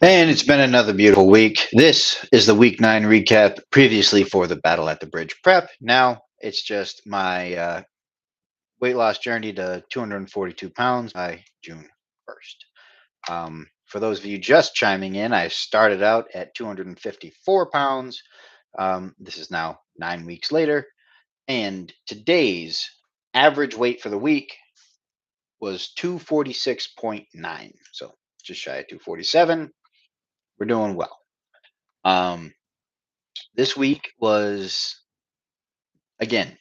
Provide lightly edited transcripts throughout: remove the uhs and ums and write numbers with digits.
And it's been another beautiful week. This is the week 9 recap, previously for the Battle at the Bridge prep. Now it's just my weight loss journey to 242 pounds by June 1st. For those of you just chiming in, I started out at 254 pounds. This is now 9 weeks later. And today's average weight for the week was 246.9. So just shy of 247. We're doing well. Um, this week was, again,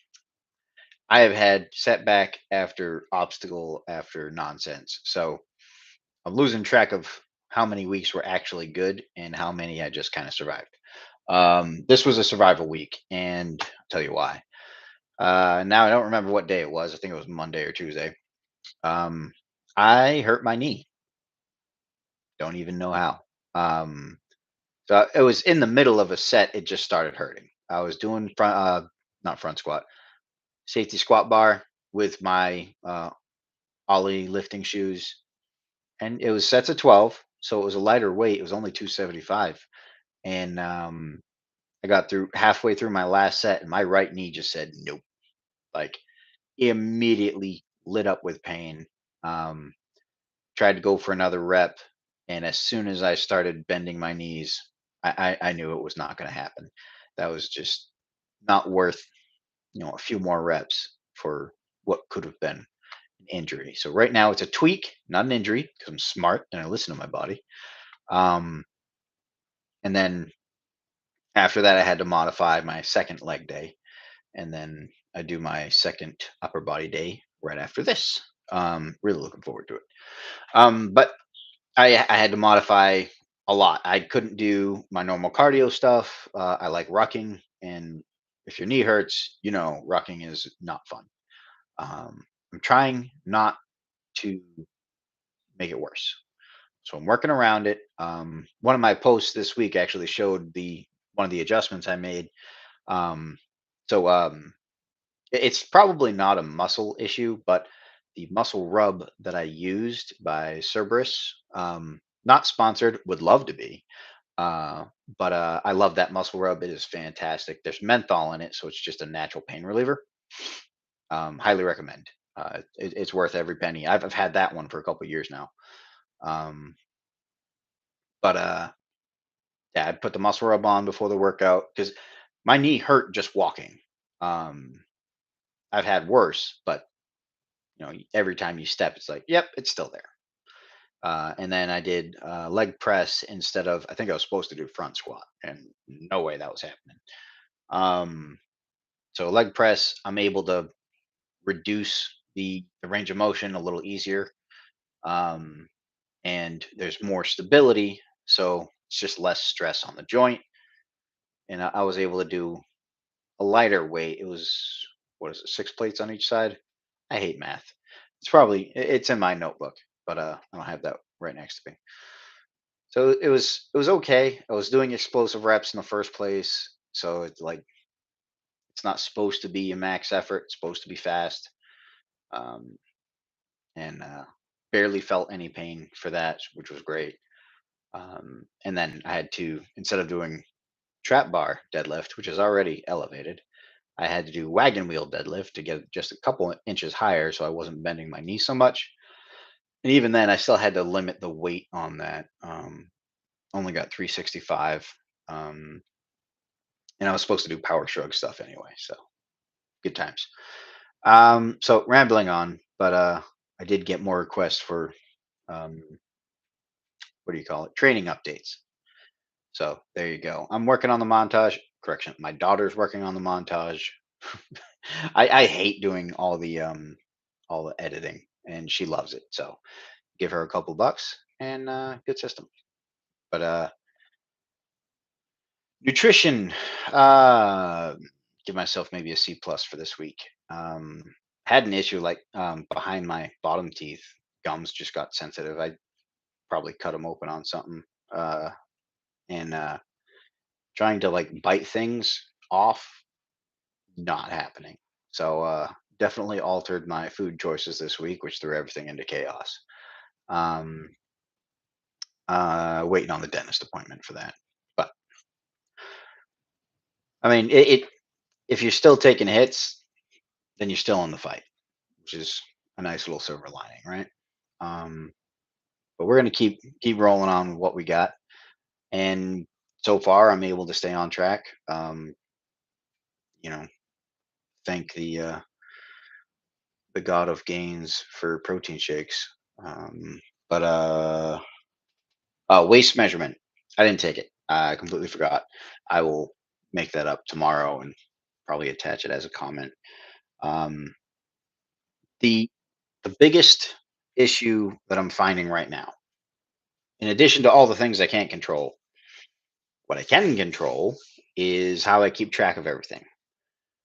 I have had setback after obstacle after nonsense. So I'm losing track of how many weeks were actually good and how many I just kind of survived. This was a survival week, and I'll tell you why. Now I don't remember what day it was. I think it was Monday or Tuesday. Um, I hurt my knee. Don't even know how. Um, so it was in the middle of a set. It just started hurting. I was doing not front squat, safety squat bar with my Ollie lifting shoes, and it was sets of 12, so it was a lighter weight. It was only 275, and I got through halfway through my last set, and my right knee just said nope, like immediately lit up with pain. Um, Tried to go for another rep, and as soon as I started bending my knees, I knew it was not going to happen. That was just not worth a few more reps for what could have been injury. So right now it's a tweak, not an injury, because I'm smart and I listen to my body. Um, and then after that, I had to modify my second leg day, and then I do my second upper body day right after this. Really looking forward to it. But I had to modify a lot. I couldn't do my normal cardio stuff. I like rucking, and if your knee hurts, rucking is not fun. I'm trying not to make it worse. So I'm working around it. One of my posts this week actually showed the one of the adjustments I made. Um, so it's probably not a muscle issue, but the muscle rub that I used by Cerberus, not sponsored, would love to be. Uh, but I love that muscle rub. It is fantastic. There's menthol in it, so it's just a natural pain reliever. Highly recommend. It's worth every penny. I've had that one for a couple years now. Um, but Yeah, I'd put the muscle rub on before the workout because my knee hurt just walking. Um, I've had worse, but every time you step, it's like, yep, it's still there. And then I did leg press instead of, I think I was supposed to do front squat, and no way that was happening. Um, so leg press, I'm able to reduce the range of motion a little easier, um, and there's more stability, so it's just less stress on the joint. And I was able to do a lighter weight. It was, what is it, 6 plates on each side? I hate math. It's in my notebook, but I don't have that right next to me. So it was okay. I was doing explosive reps in the first place, so it's like it's not supposed to be a max effort. It's supposed to be fast, um, and barely felt any pain for that, which was great. And then I had to, instead of doing trap bar deadlift, which is already elevated, I had to do wagon wheel deadlift to get just a couple inches higher so I wasn't bending my knee so much. And even then, I still had to limit the weight on that. Only got 365. Um, and I was supposed to do power shrug stuff anyway. So good times. So rambling on, but I did get more requests for um, what do you call it? Training updates. So there you go. I'm working on the montage. Correction, my daughter's working on the montage. I hate doing all the editing, and she loves it. So give her a couple bucks and good system. But nutrition, uh, give myself maybe a C+ for this week. Um, had an issue like behind my bottom teeth, gums just got sensitive. I probably cut them open on something, uh, and trying to like bite things off, not happening. So definitely altered my food choices this week, which threw everything into chaos. Um, Waiting on the dentist appointment for that. But I mean, it if you're still taking hits, then you're still in the fight, which is a nice little silver lining, right? Um, but we're gonna keep rolling on with what we got, and so far I'm able to stay on track. You know, thank the god of gains for protein shakes. Um, but waist measurement, I didn't take it. I completely forgot. I will make that up tomorrow and probably attach it as a comment. Um, the the biggest issue that I'm finding right now, in addition to all the things I can't control, what I can control is how I keep track of everything.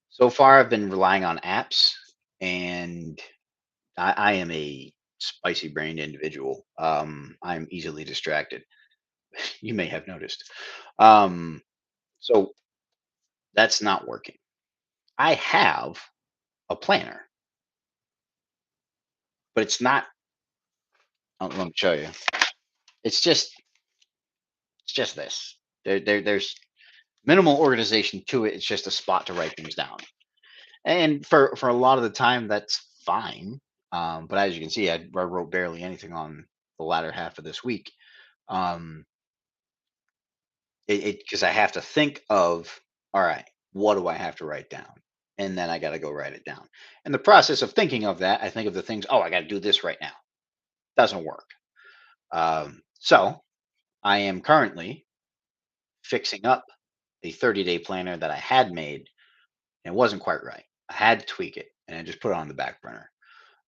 So far, I've been relying on apps, and I am a spicy brained individual. I'm easily distracted. You may have noticed. Um, so that's not working. I have a planner, but it's not. Let me show you. It's just this. There's minimal organization to it. It's just a spot to write things down. And for a lot of the time, that's fine. But as you can see, I wrote barely anything on the latter half of this week. Um, it because I have to think of, all right, what do I have to write down, and then I got to go write it down. In the process of thinking of that, I think of the things. Oh, I got to do this right now. Doesn't work. So I am currently fixing up a 30-day planner that I had made, and it wasn't quite right. I had to tweak it, and I just put it on the back burner.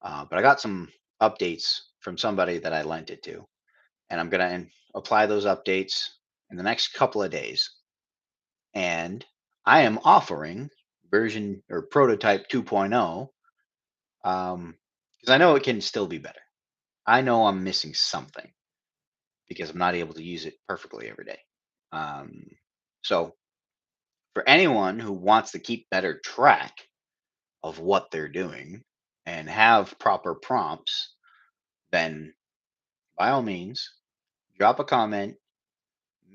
But I got some updates from somebody that I lent it to, and I'm gonna apply those updates in the next couple of days. And I am offering version or prototype 2.0 because I know it can still be better. I know I'm missing something because I'm not able to use it perfectly every day. Um, so for anyone who wants to keep better track of what they're doing and have proper prompts, then by all means, drop a comment,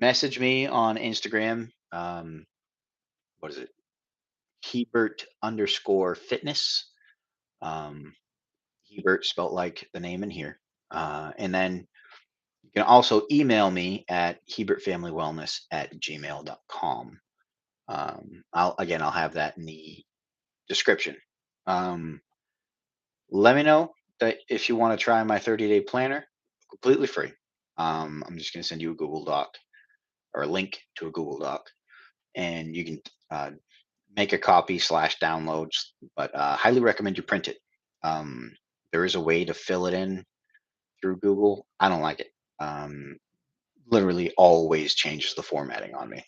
message me on Instagram. What is it? Hebert underscore fitness. Um, Hebert spelt like the name in here. And then you can also email me at hebertfamilywellness@gmail.com. I'll have that in the description. Um, Let me know that if you want to try my 30-day planner, completely free. I'm just going to send you a Google Doc or a link to a Google Doc, and you can uh, make a copy slash downloads. But highly recommend you print it. Um, there is a way to fill it in through Google. I don't like it. Um, Literally always changes the formatting on me.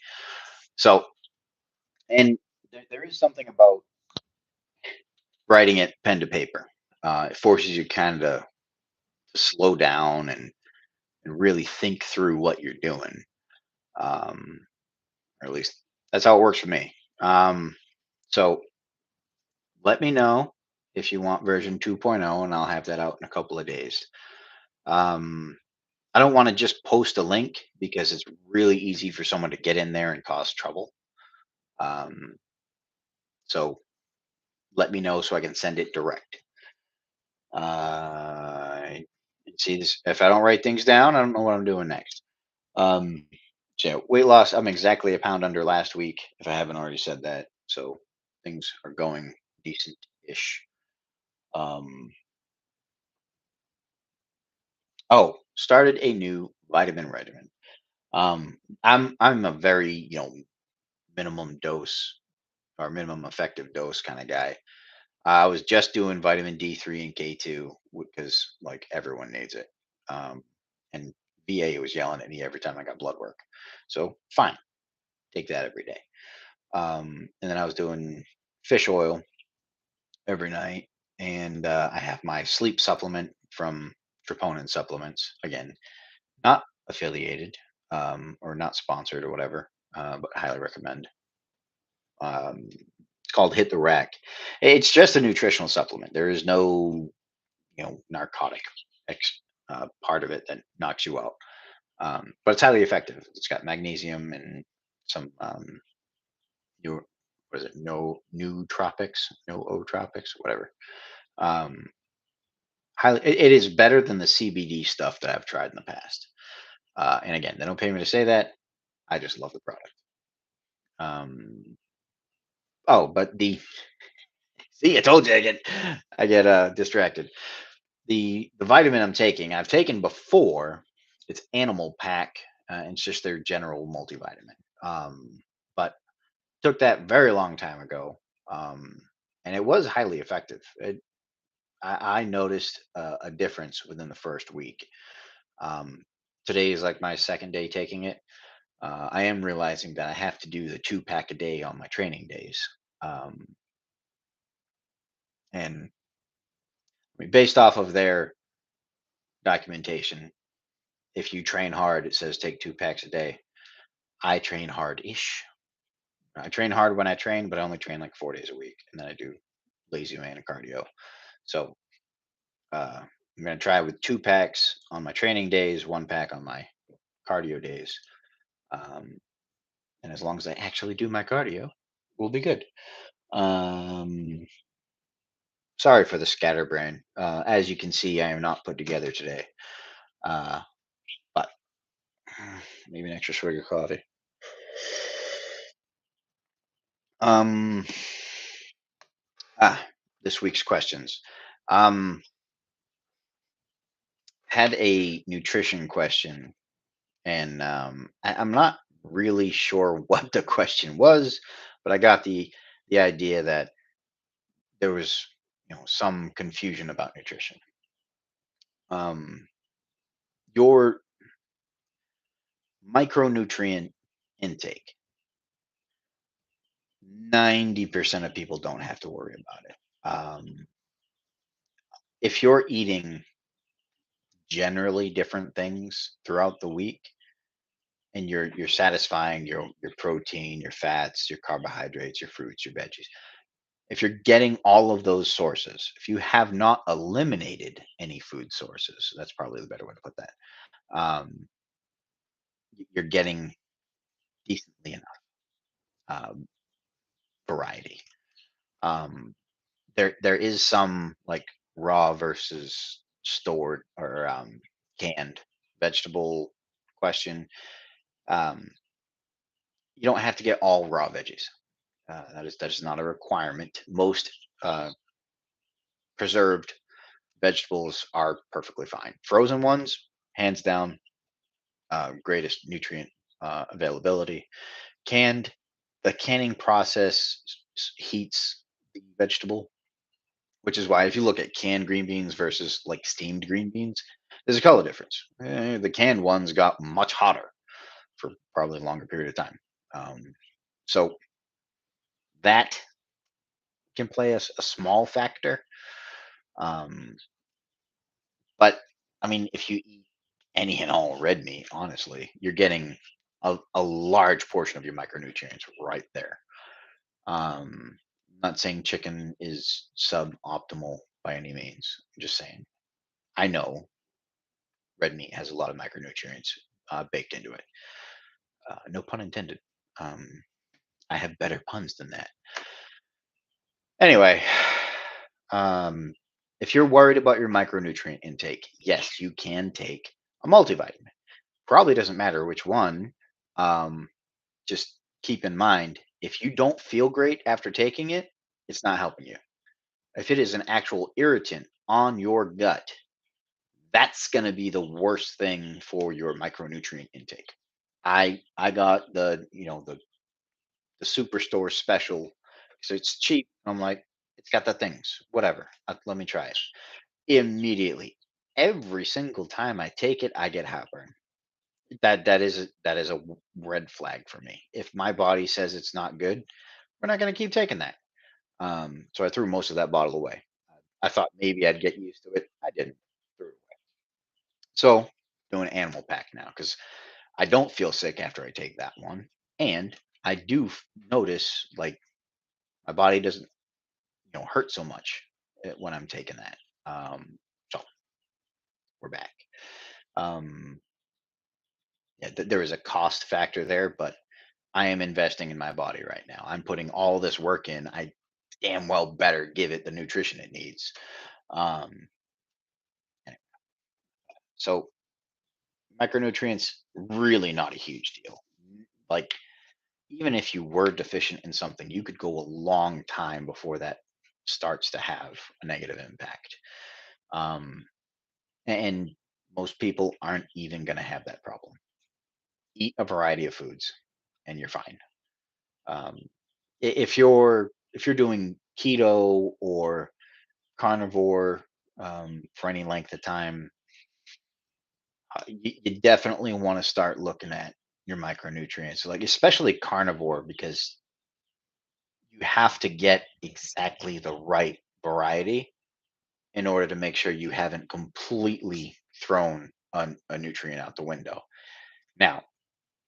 So, and there is something about writing it pen to paper. It forces you kind of to slow down and really think through what you're doing. Um, or at least that's how it works for me. So let me know if you want version 2.0, and I'll have that out in a couple of days. Um, I don't want to just post a link because it's really easy for someone to get in there and cause trouble. Um, so let me know so I can send it direct. Uh, See this. If I don't write things down, I don't know what I'm doing next. Um, so weight loss, I'm exactly a pound under last week, if I haven't already said that. So things are going decent-ish. Um, Started a new vitamin regimen. I'm a very minimum dose or minimum effective dose kind of guy. I was just doing vitamin D3 and K2 because like everyone needs it. And VA was yelling at me every time I got blood work. So fine, take that every day. And then I was doing fish oil every night, and I have my sleep supplement from Troponin Supplements. Again, not affiliated or not sponsored or whatever, but highly recommend. It's called Hit the Rack. It's just a nutritional supplement. There is no narcotic part of it that knocks you out. But it's highly effective. It's got magnesium and some new, what is it? No nootropics, no ootropics, whatever. Um, highly, it is better than the CBD stuff that I've tried in the past. And again, they don't pay me to say that. I just love the product. Um, oh, but the see, I told you I get distracted. The vitamin I'm taking, I've taken before. It's Animal Pack, and it's just their general multivitamin. But took that very long time ago, um, and it was highly effective. I noticed a difference within the first week. Um, Today is like my second day taking it. I am realizing that I have to do the 2 pack a day on my training days. Um, and I mean, based off of their documentation, if you train hard, it says take 2 packs a day. I train hard ish. I train hard when I train, but I only train like 4 days a week. And then I do lazy man and cardio. So I'm going to try with 2 packs on my training days, 1 pack on my cardio days. Um, and as long as I actually do my cardio, we'll be good. Um, Sorry for the scatterbrain. As you can see, I am not put together today. Uh, but maybe an extra swig of coffee. Um, this week's questions. Um, had a nutrition question, and I'm not really sure what the question was, but I got the idea that there was some confusion about nutrition. Um, your micronutrient intake. 90% of people don't have to worry about it. If you're eating generally different things throughout the week and you're satisfying your protein, your fats, your carbohydrates, your fruits, your veggies. If you're getting all of those sources, if you have not eliminated any food sources, that's probably the better way to put that. Um, you're getting decently enough um, variety. Um, there is some like raw versus stored or canned vegetable question. Um, you don't have to get all raw veggies. That is not a requirement. Most uh, preserved vegetables are perfectly fine. Frozen ones, hands down, greatest nutrient availability. Canned, the canning process heats the vegetable, which is why if you look at canned green beans versus like steamed green beans, there's a color difference. The canned ones got much hotter for probably a longer period of time. So that can play a small factor. Um, but I mean, if you eat any and all red meat, honestly, you're getting a large portion of your micronutrients right there. I'm not saying chicken is suboptimal by any means. I'm just saying I know red meat has a lot of micronutrients baked into it. No pun intended. Um, I have better puns than that. Anyway, um, if you're worried about your micronutrient intake, yes, you can take a multivitamin. Probably doesn't matter which one. Um, just keep in mind if you don't feel great after taking it, it's not helping you. If it is an actual irritant on your gut, that's going to be the worst thing for your micronutrient intake. I got the superstore special, so it's cheap. I'm like, it's got the things, whatever. Let me try it. Immediately, every single time I take it, I get heartburn. That is a red flag for me. If my body says it's not good, we're not going to keep taking that. So I threw most of that bottle away. I thought maybe I'd get used to it. I didn't. Threw it away. So doing Animal Pack now because I don't feel sick after I take that one, and I do notice like my body doesn't hurt so much when I'm taking that. So we're back. Um, Yeah, there is a cost factor there, but I am investing in my body right now. I'm putting all this work in. I damn well better give it the nutrition it needs. Um, so micronutrients really not a huge deal. Like even if you were deficient in something, you could go a long time before that starts to have a negative impact. Um, and most people aren't even going to have that problem. Eat a variety of foods, and you're fine. Um, if you're doing keto or carnivore for any length of time, you definitely want to start looking at your micronutrients, like especially carnivore, because you have to get exactly the right variety in order to make sure you haven't completely thrown a nutrient out the window. Now,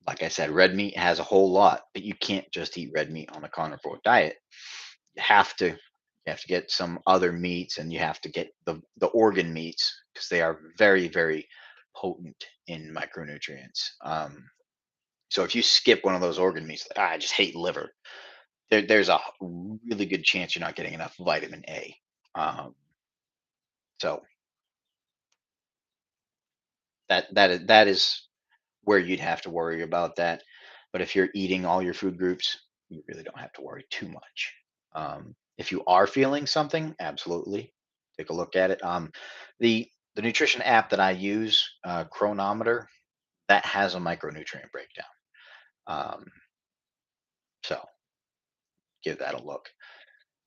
like I said, red meat has a whole lot, but you can't just eat red meat on a carnivore diet. You have to get some other meats, and you have to get the organ meats because they are very, very potent in micronutrients. So if you skip one of those organ meats, like, I just hate liver, there's a really good chance you're not getting enough vitamin A. Um, so that is where you'd have to worry about that. But if you're eating all your food groups, you really don't have to worry too much. If you are feeling something, absolutely take a look at it. The nutrition app that I use, Chronometer, that has a micronutrient breakdown. Um, so give that a look.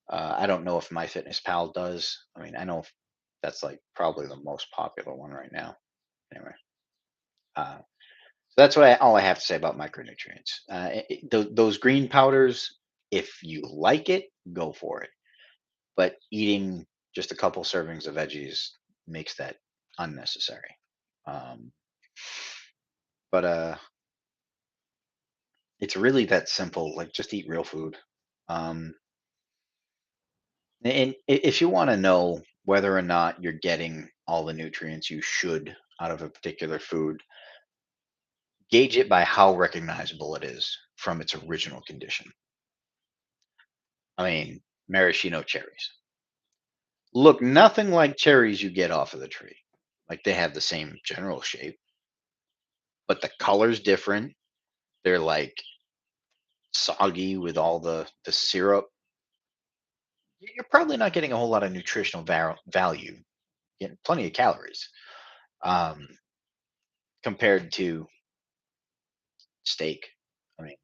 I don't know if MyFitnessPal does. I mean, I know that's like probably the most popular one right now. Anyway, so that's all I have to say about micronutrients. Those green powders, if you like it, go for it. But eating just a couple servings of veggies makes that unnecessary. Um, but it's really that simple. Like just eat real food. Um, and if you want to know whether or not you're getting all the nutrients you should out of a particular food, gauge it by how recognizable it is from its original condition. I mean, maraschino cherries look nothing like cherries you get off of the tree. Like they have the same general shape, but the color's different. They're like soggy with all the syrup. You're probably not getting a whole lot of nutritional value. Getting plenty of calories um, compared to steak. I mean,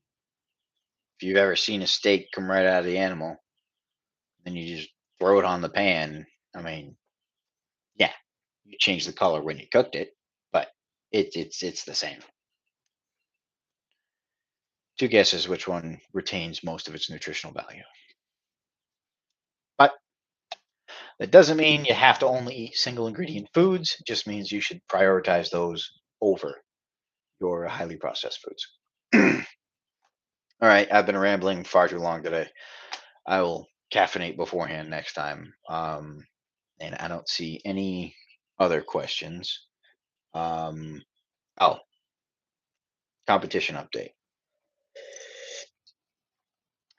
if you've ever seen a steak come right out of the animal, then you just throw it on the pan. I mean, yeah, you change the color when you cooked it, but it's the same. Two guesses which one retains most of its nutritional value. But that doesn't mean you have to only eat single ingredient foods. It just means you should prioritize those over your highly processed foods. All right, I've been rambling far too long today. I will caffeinate beforehand next time. And I don't see any other questions. Um, oh, competition update.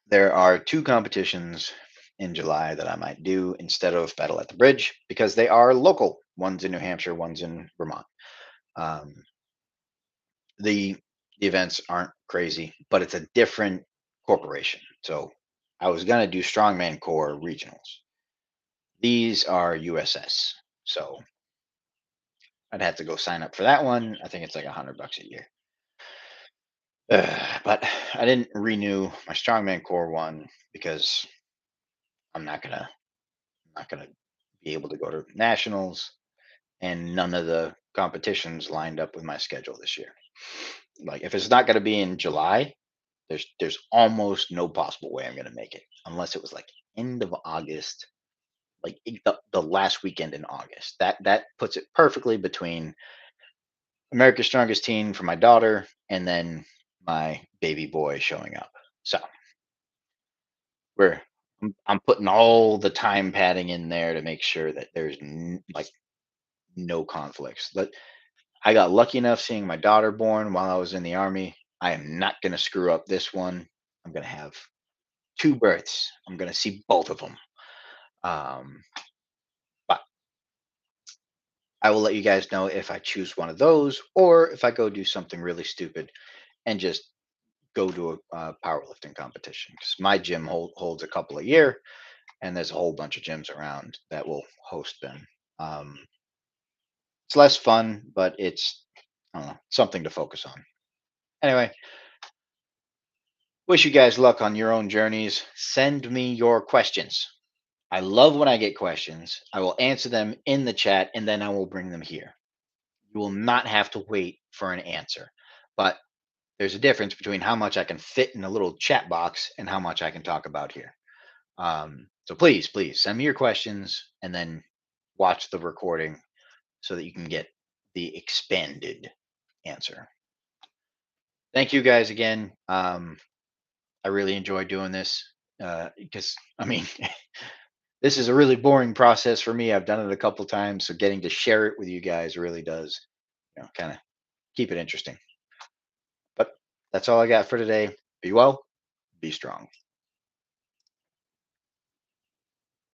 There are two competitions in July that I might do instead of Battle at the Bridge because they are local. One's in New Hampshire, one's in Vermont. Um, the events aren't crazy, but it's a different corporation. So I was gonna do Strongman Core regionals. These are USS. So I'd have to go sign up for that one. I think it's like $100 a year. But I didn't renew my Strongman Core one because I'm not gonna be able to go to nationals, and none of the competitions lined up with my schedule this year. Like if it's not gonna be in July, there's almost no possible way I'm gonna make it unless it was like end of August, like the last weekend in August. That puts it perfectly between America's Strongest Teen for my daughter and then my baby boy showing up. So we're I'm putting all the time padding in there to make sure that there's like no conflicts. But I got lucky enough seeing my daughter born while I was in the army. I am not going to screw up this one. I'm going to have two births. I'm going to see both of them. Um, but I will let you guys know if I choose one of those or if I go do something really stupid and just go to a powerlifting competition because my gym holds a couple a year, and there's a whole bunch of gyms around that will host them. Um, it's less fun, but it's, I don't know, something to focus on. Anyway, wish you guys luck on your own journeys. Send me your questions. I love when I get questions. I will answer them in the chat and then I will bring them here. You will not have to wait for an answer. But there's a difference between how much I can fit in a little chat box and how much I can talk about here. So please, please send me your questions and then watch the recording so that you can get the expanded answer. Thank you guys again. I really enjoy doing this because, I mean, this is a really boring process for me. I've done it a couple times, so getting to share it with you guys really does, kind of keep it interesting. But that's all I got for today. Be well, be strong.